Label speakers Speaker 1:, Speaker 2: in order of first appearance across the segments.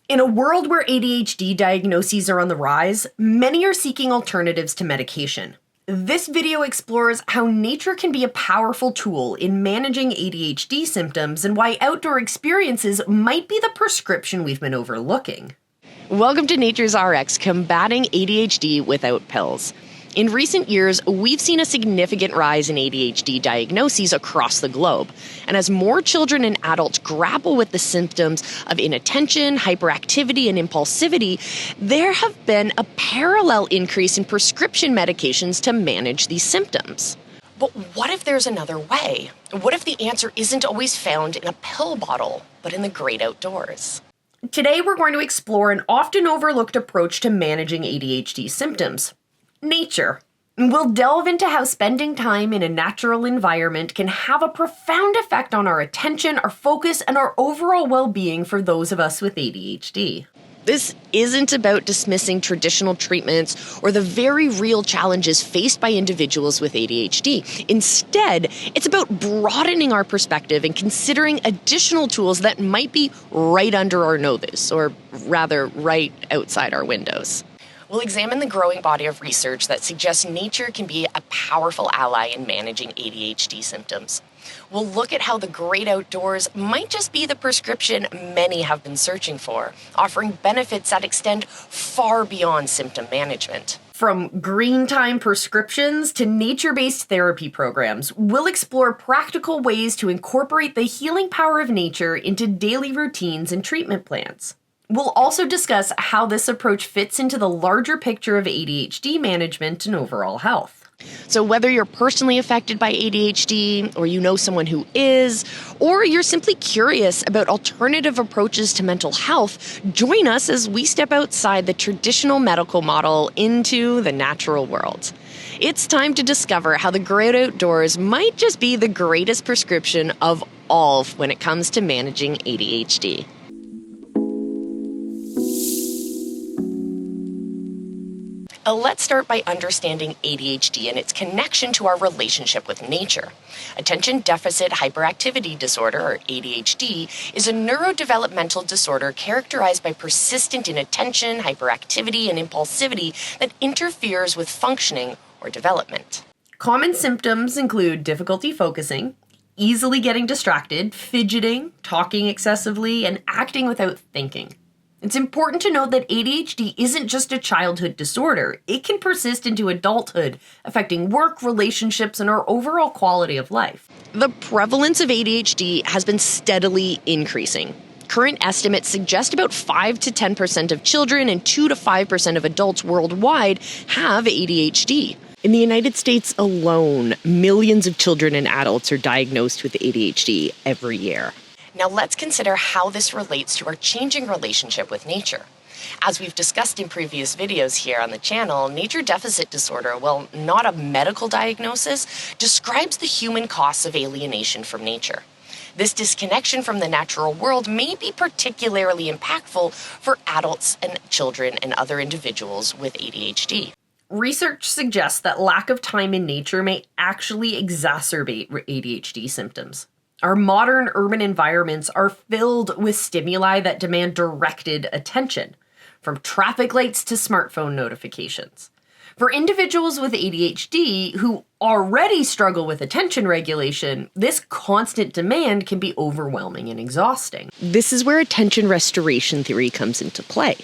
Speaker 1: In a world where ADHD diagnoses are on the rise, many are seeking alternatives to medication. This video explores how nature can be a powerful tool in managing ADHD symptoms and why outdoor experiences might be the prescription we've been overlooking.
Speaker 2: Welcome to Nature's RX, combating ADHD without pills. In recent years, we've seen a significant rise in ADHD diagnoses across the globe. And as more children and adults grapple with the symptoms of inattention, hyperactivity, and impulsivity, there have been a parallel increase in prescription medications to manage these symptoms. But what if there's another way? What if the answer isn't always found in a pill bottle, but in the great outdoors?
Speaker 1: Today, we're going to explore an often overlooked approach to managing ADHD symptoms: nature. We'll delve into how spending time in a natural environment can have a profound effect on our attention, our focus, and our overall well-being for those of us with ADHD.
Speaker 2: This isn't about dismissing traditional treatments or the very real challenges faced by individuals with ADHD. Instead, it's about broadening our perspective and considering additional tools that might be right under our noses, or rather, right outside our windows. We'll examine the growing body of research that suggests nature can be a powerful ally in managing ADHD symptoms. We'll look at how the great outdoors might just be the prescription many have been searching for, offering benefits that extend far beyond symptom management.
Speaker 1: From green time prescriptions to nature-based therapy programs, we'll explore practical ways to incorporate the healing power of nature into daily routines and treatment plans. We'll also discuss how this approach fits into the larger picture of ADHD management and overall health.
Speaker 2: So whether you're personally affected by ADHD, or you know someone who is, or you're simply curious about alternative approaches to mental health, join us as we step outside the traditional medical model into the natural world. It's time to discover how the great outdoors might just be the greatest prescription of all when it comes to managing ADHD. Let's start by understanding ADHD and its connection to our relationship with nature. Attention Deficit Hyperactivity Disorder, or ADHD, is a neurodevelopmental disorder characterized by persistent inattention, hyperactivity, and impulsivity that interferes with functioning or development.
Speaker 1: Common symptoms include difficulty focusing, easily getting distracted, fidgeting, talking excessively, and acting without thinking. It's important to note that ADHD isn't just a childhood disorder. It can persist into adulthood, affecting work, relationships, and our overall quality of life.
Speaker 2: The prevalence of ADHD has been steadily increasing. Current estimates suggest about 5 to 10% of children and 2 to 5% of adults worldwide have ADHD. In the United States alone, millions of children and adults are diagnosed with ADHD every year. Now let's consider how this relates to our changing relationship with nature. As we've discussed in previous videos here on the channel, nature deficit disorder, while not a medical diagnosis, describes the human costs of alienation from nature. This disconnection from the natural world may be particularly impactful for adults and children and other individuals with ADHD.
Speaker 1: Research suggests that lack of time in nature may actually exacerbate ADHD symptoms. Our modern urban environments are filled with stimuli that demand directed attention, from traffic lights to smartphone notifications. For individuals with ADHD who already struggle with attention regulation, this constant demand can be overwhelming and exhausting.
Speaker 2: This is where attention restoration theory comes into play.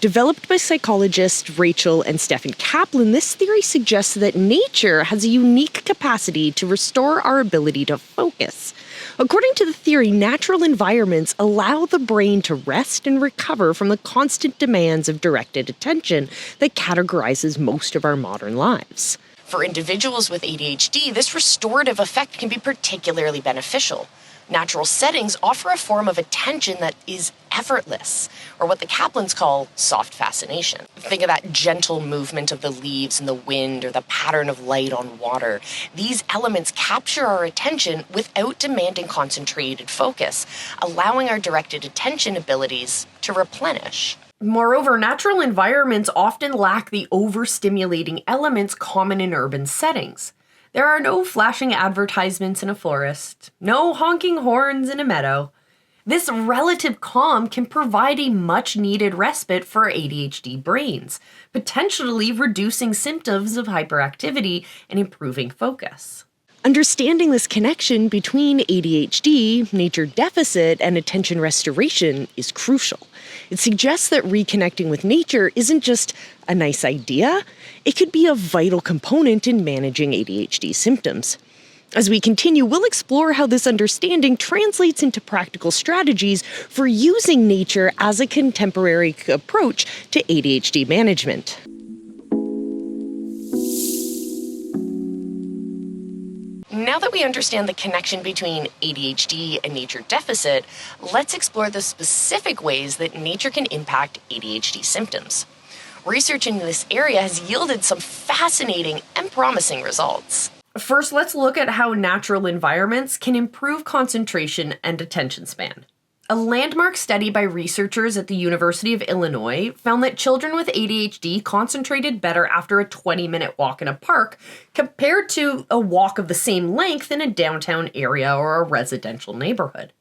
Speaker 2: Developed by psychologists Rachel and Stephen Kaplan, this theory suggests that nature has a unique capacity to restore our ability to focus. According to the theory, natural environments allow the brain to rest and recover from the constant demands of directed attention that categorizes most of our modern lives. For individuals with ADHD, this restorative effect can be particularly beneficial. Natural settings offer a form of attention that is effortless, or what the Kaplans call soft fascination. Think of that gentle movement of the leaves in the wind or the pattern of light on water. These elements capture our attention without demanding concentrated focus, allowing our directed attention abilities to replenish.
Speaker 1: Moreover, natural environments often lack the overstimulating elements common in urban settings. There are no flashing advertisements in a forest, no honking horns in a meadow. This relative calm can provide a much-needed respite for ADHD brains, potentially reducing symptoms of hyperactivity and improving focus.
Speaker 2: Understanding this connection between ADHD, nature deficit, and attention restoration is crucial. It suggests that reconnecting with nature isn't just a nice idea, it could be a vital component in managing ADHD symptoms. As we continue, we'll explore how this understanding translates into practical strategies for using nature as a contemporary approach to ADHD management. Now that we understand the connection between ADHD and nature deficit, let's explore the specific ways that nature can impact ADHD symptoms. Research in this area has yielded some fascinating and promising results.
Speaker 1: First, let's look at how natural environments can improve concentration and attention span. A landmark study by researchers at the University of Illinois found that children with ADHD concentrated better after a 20-minute walk in a park compared to a walk of the same length in a downtown area or a residential neighborhood.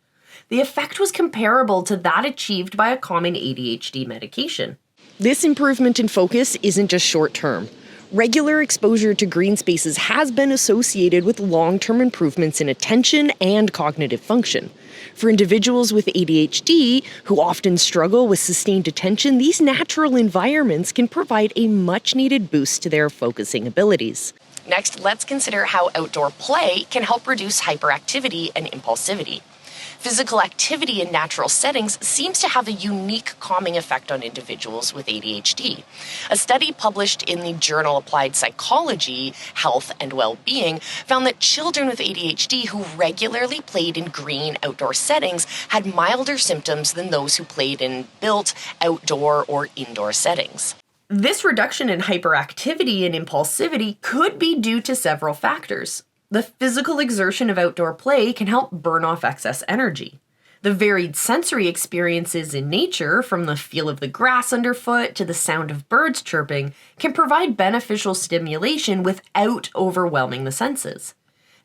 Speaker 1: The effect was comparable to that achieved by a common ADHD medication.
Speaker 2: This improvement in focus isn't just short-term. Regular exposure to green spaces has been associated with long-term improvements in attention and cognitive function. For individuals with ADHD, who often struggle with sustained attention, these natural environments can provide a much-needed boost to their focusing abilities.
Speaker 3: Next, let's consider how outdoor play can help reduce hyperactivity and impulsivity. Physical activity in natural settings seems to have a unique calming effect on individuals with ADHD. A study published in the journal Applied Psychology, Health and Well-Being found that children with ADHD who regularly played in green outdoor settings had milder symptoms than those who played in built outdoor or indoor settings.
Speaker 1: This reduction in hyperactivity and impulsivity could be due to several factors. The physical exertion of outdoor play can help burn off excess energy. The varied sensory experiences in nature, from the feel of the grass underfoot to the sound of birds chirping, can provide beneficial stimulation without overwhelming the senses.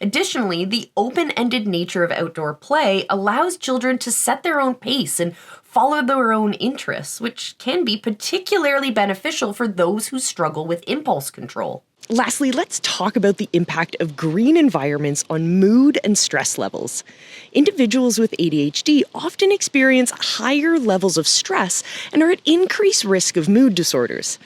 Speaker 1: Additionally, the open-ended nature of outdoor play allows children to set their own pace and follow their own interests, which can be particularly beneficial for those who struggle with impulse control.
Speaker 2: Lastly, let's talk about the impact of green environments on mood and stress levels. Individuals with ADHD often experience higher levels of stress and are at increased risk of mood disorders.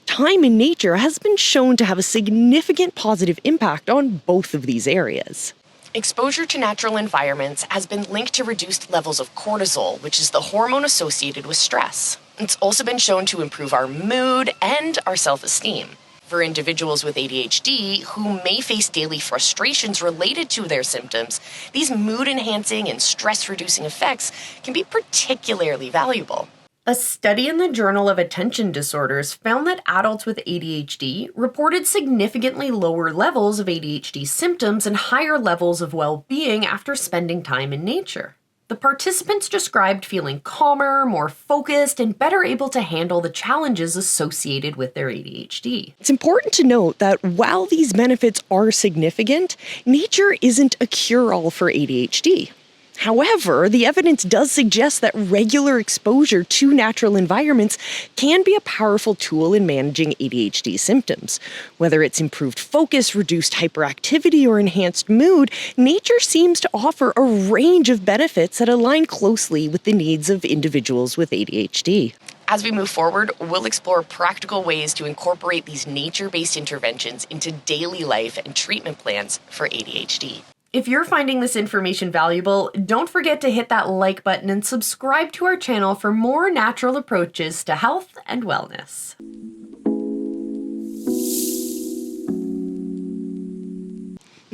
Speaker 2: Time in nature has been shown to have a significant positive impact on both of these areas.
Speaker 3: Exposure to natural environments has been linked to reduced levels of cortisol, which is the hormone associated with stress. It's also been shown to improve our mood and our self-esteem. For individuals with ADHD who may face daily frustrations related to their symptoms, these mood-enhancing and stress-reducing effects can be particularly valuable.
Speaker 1: A study in the Journal of Attention Disorders found that adults with ADHD reported significantly lower levels of ADHD symptoms and higher levels of well-being after spending time in nature. The participants described feeling calmer, more focused, and better able to handle the challenges associated with their ADHD.
Speaker 2: It's important to note that while these benefits are significant, nature isn't a cure-all for ADHD. However, the evidence does suggest that regular exposure to natural environments can be a powerful tool in managing ADHD symptoms. Whether it's improved focus, reduced hyperactivity, or enhanced mood, nature seems to offer a range of benefits that align closely with the needs of individuals with ADHD.
Speaker 3: As we move forward, we'll explore practical ways to incorporate these nature-based interventions into daily life and treatment plans for ADHD.
Speaker 1: If you're finding this information valuable, don't forget to hit that like button and subscribe to our channel for more natural approaches to health and wellness.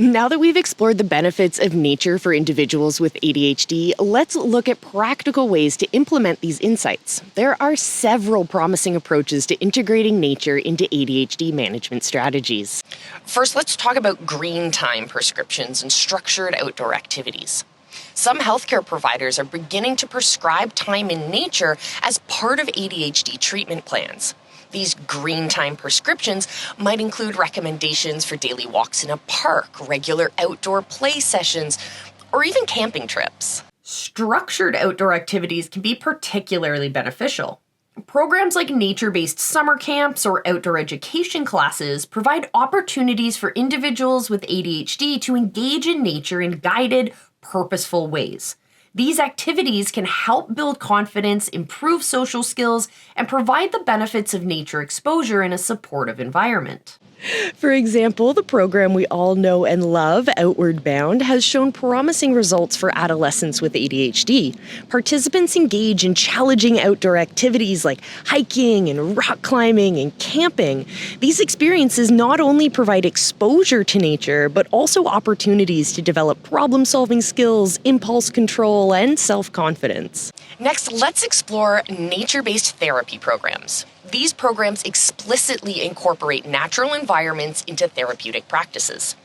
Speaker 2: Now that we've explored the benefits of nature for individuals with ADHD, let's look at practical ways to implement these insights. There are several promising approaches to integrating nature into ADHD management strategies.
Speaker 3: First, let's talk about green time prescriptions and structured outdoor activities. Some healthcare providers are beginning to prescribe time in nature as part of ADHD treatment plans. These green time prescriptions might include recommendations for daily walks in a park, regular outdoor play sessions, or even camping trips.
Speaker 1: Structured outdoor activities can be particularly beneficial. Programs like nature-based summer camps or outdoor education classes provide opportunities for individuals with ADHD to engage in nature in guided, purposeful ways. These activities can help build confidence, improve social skills, and provide the benefits of nature exposure in a supportive environment.
Speaker 2: For example, the program we all know and love, Outward Bound, has shown promising results for adolescents with ADHD. Participants engage in challenging outdoor activities like hiking and rock climbing and camping. These experiences not only provide exposure to nature, but also opportunities to develop problem-solving skills, impulse control, and self-confidence.
Speaker 3: Next, let's explore nature-based therapy programs. These programs explicitly incorporate natural environments into therapeutic practices.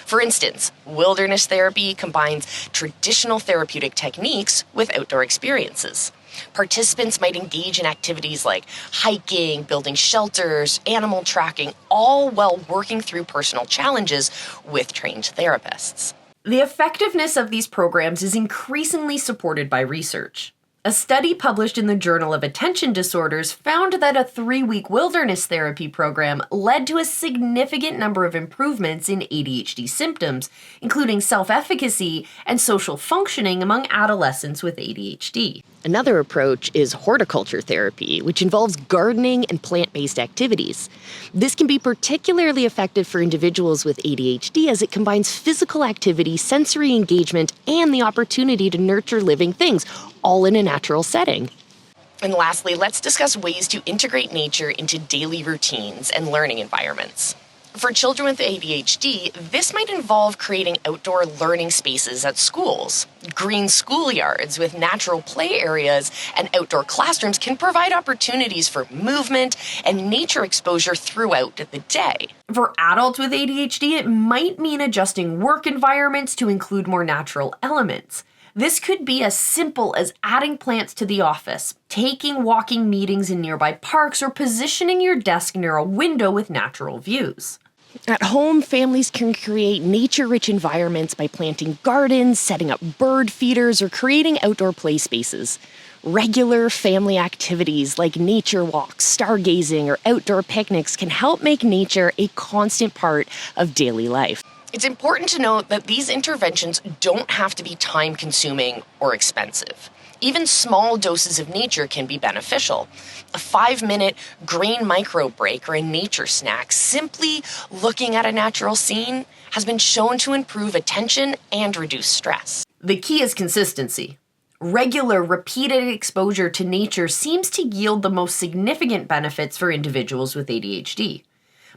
Speaker 3: For instance, wilderness therapy combines traditional therapeutic techniques with outdoor experiences. Participants might engage in activities like hiking, building shelters, animal tracking, all while working through personal challenges with trained therapists.
Speaker 1: The effectiveness of these programs is increasingly supported by research. A study published in the Journal of Attention Disorders found that a 3-week wilderness therapy program led to a significant number of improvements in ADHD symptoms, including self-efficacy and social functioning among adolescents with ADHD.
Speaker 2: Another approach is horticulture therapy, which involves gardening and plant-based activities. This can be particularly effective for individuals with ADHD as it combines physical activity, sensory engagement, and the opportunity to nurture living things, all in a natural setting.
Speaker 3: And lastly, let's discuss ways to integrate nature into daily routines and learning environments. For children with ADHD, this might involve creating outdoor learning spaces at schools. Green schoolyards with natural play areas and outdoor classrooms can provide opportunities for movement and nature exposure throughout the day.
Speaker 1: For adults with ADHD, it might mean adjusting work environments to include more natural elements. This could be as simple as adding plants to the office, taking walking meetings in nearby parks, or positioning your desk near a window with natural views.
Speaker 2: At home, families can create nature-rich environments by planting gardens, setting up bird feeders, or creating outdoor play spaces. Regular family activities like nature walks, stargazing, or outdoor picnics can help make nature a constant part of daily life.
Speaker 3: It's important to note that these interventions don't have to be time-consuming or expensive. Even small doses of nature can be beneficial. A 5-minute green micro break or a nature snack, simply looking at a natural scene, has been shown to improve attention and reduce stress.
Speaker 1: The key is consistency. Regular, repeated exposure to nature seems to yield the most significant benefits for individuals with ADHD.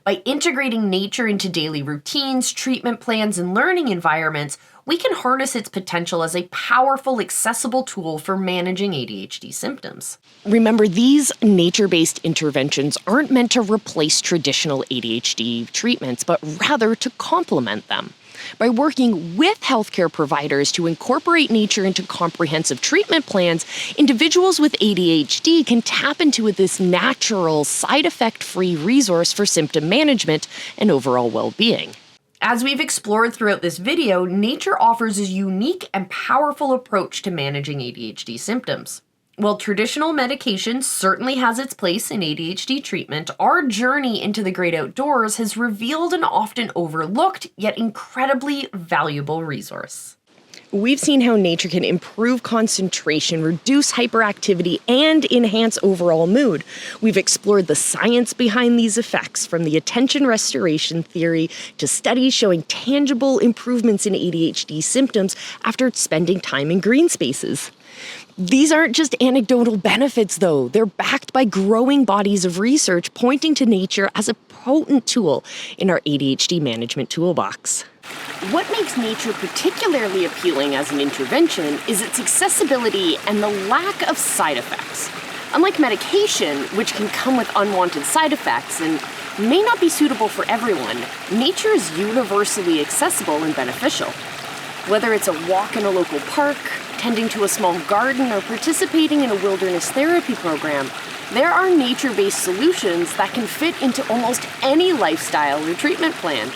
Speaker 1: By integrating nature into daily routines, treatment plans, and learning environments, we can harness its potential as a powerful, accessible tool for managing ADHD symptoms.
Speaker 2: Remember, these nature-based interventions aren't meant to replace traditional ADHD treatments, but rather to complement them. By working with healthcare providers to incorporate nature into comprehensive treatment plans, individuals with ADHD can tap into this natural, side effect-free resource for symptom management and overall well-being.
Speaker 1: As we've explored throughout this video, nature offers a unique and powerful approach to managing ADHD symptoms. While traditional medication certainly has its place in ADHD treatment, our journey into the great outdoors has revealed an often overlooked, yet incredibly valuable resource.
Speaker 2: We've seen how nature can improve concentration, reduce hyperactivity, and enhance overall mood. We've explored the science behind these effects, from the attention restoration theory to studies showing tangible improvements in ADHD symptoms after spending time in green spaces. These aren't just anecdotal benefits, though. They're backed by growing bodies of research pointing to nature as a potent tool in our ADHD management toolbox.
Speaker 4: What makes nature particularly appealing as an intervention is its accessibility and the lack of side effects. Unlike medication, which can come with unwanted side effects and may not be suitable for everyone, nature is universally accessible and beneficial. Whether it's a walk in a local park, tending to a small garden, or participating in a wilderness therapy program, there are nature-based solutions that can fit into almost any lifestyle or treatment plan.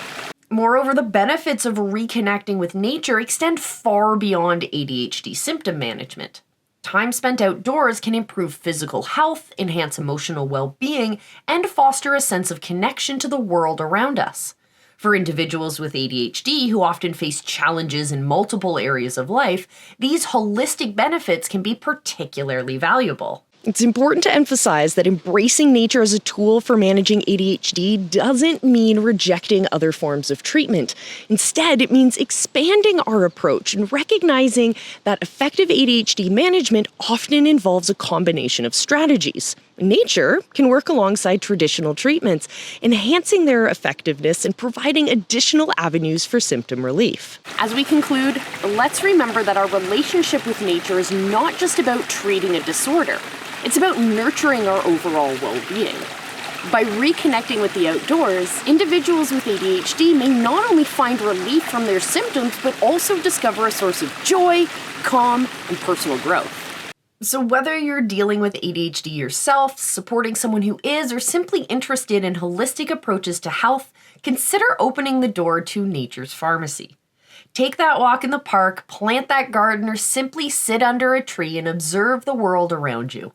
Speaker 1: Moreover, the benefits of reconnecting with nature extend far beyond ADHD symptom management. Time spent outdoors can improve physical health, enhance emotional well-being, and foster a sense of connection to the world around us. For individuals with ADHD who often face challenges in multiple areas of life, these holistic benefits can be particularly valuable.
Speaker 2: It's important to emphasize that embracing nature as a tool for managing ADHD doesn't mean rejecting other forms of treatment. Instead, it means expanding our approach and recognizing that effective ADHD management often involves a combination of strategies. Nature can work alongside traditional treatments, enhancing their effectiveness and providing additional avenues for symptom relief.
Speaker 4: As we conclude, let's remember that our relationship with nature is not just about treating a disorder. It's about nurturing our overall well-being. By reconnecting with the outdoors, individuals with ADHD may not only find relief from their symptoms, but also discover a source of joy, calm, and personal growth.
Speaker 1: So whether you're dealing with ADHD yourself, supporting someone who is, or simply interested in holistic approaches to health, consider opening the door to Nature's Pharmacy. Take that walk in the park, plant that garden, or simply sit under a tree and observe the world around you.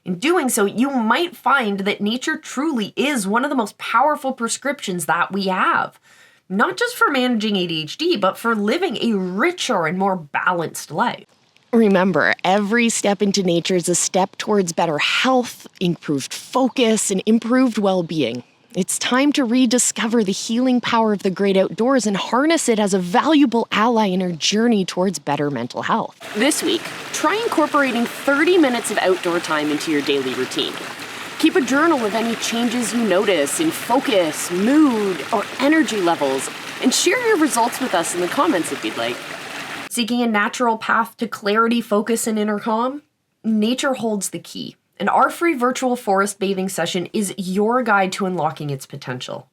Speaker 1: In doing so, you might find that nature truly is one of the most powerful prescriptions that we have. Not just for managing ADHD, but for living a richer and more balanced life.
Speaker 2: Remember, every step into nature is a step towards better health, improved focus, and improved well-being. It's time to rediscover the healing power of the great outdoors and harness it as a valuable ally in our journey towards better mental health.
Speaker 4: This week, try incorporating 30 minutes of outdoor time into your daily routine. Keep a journal of any changes you notice in focus, mood, or energy levels, and share your results with us in the comments if you'd like.
Speaker 1: Seeking a natural path to clarity, focus, and inner calm? Nature holds the key. And our free virtual forest bathing session is your guide to unlocking its potential.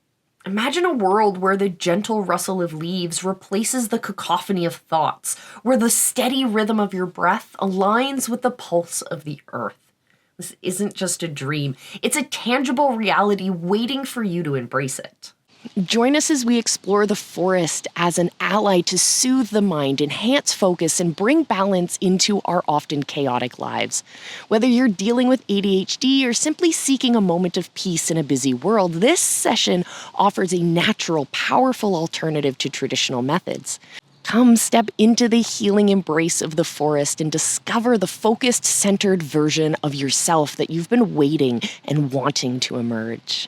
Speaker 1: Imagine a world where the gentle rustle of leaves replaces the cacophony of thoughts, where the steady rhythm of your breath aligns with the pulse of the earth. This isn't just a dream, it's a tangible reality waiting for you to embrace it.
Speaker 2: Join us as we explore the forest as an ally to soothe the mind, enhance focus, and bring balance into our often chaotic lives. Whether you're dealing with ADHD or simply seeking a moment of peace in a busy world, this session offers a natural, powerful alternative to traditional methods. Come step into the healing embrace of the forest and discover the focused, centered version of yourself that you've been waiting and wanting to emerge.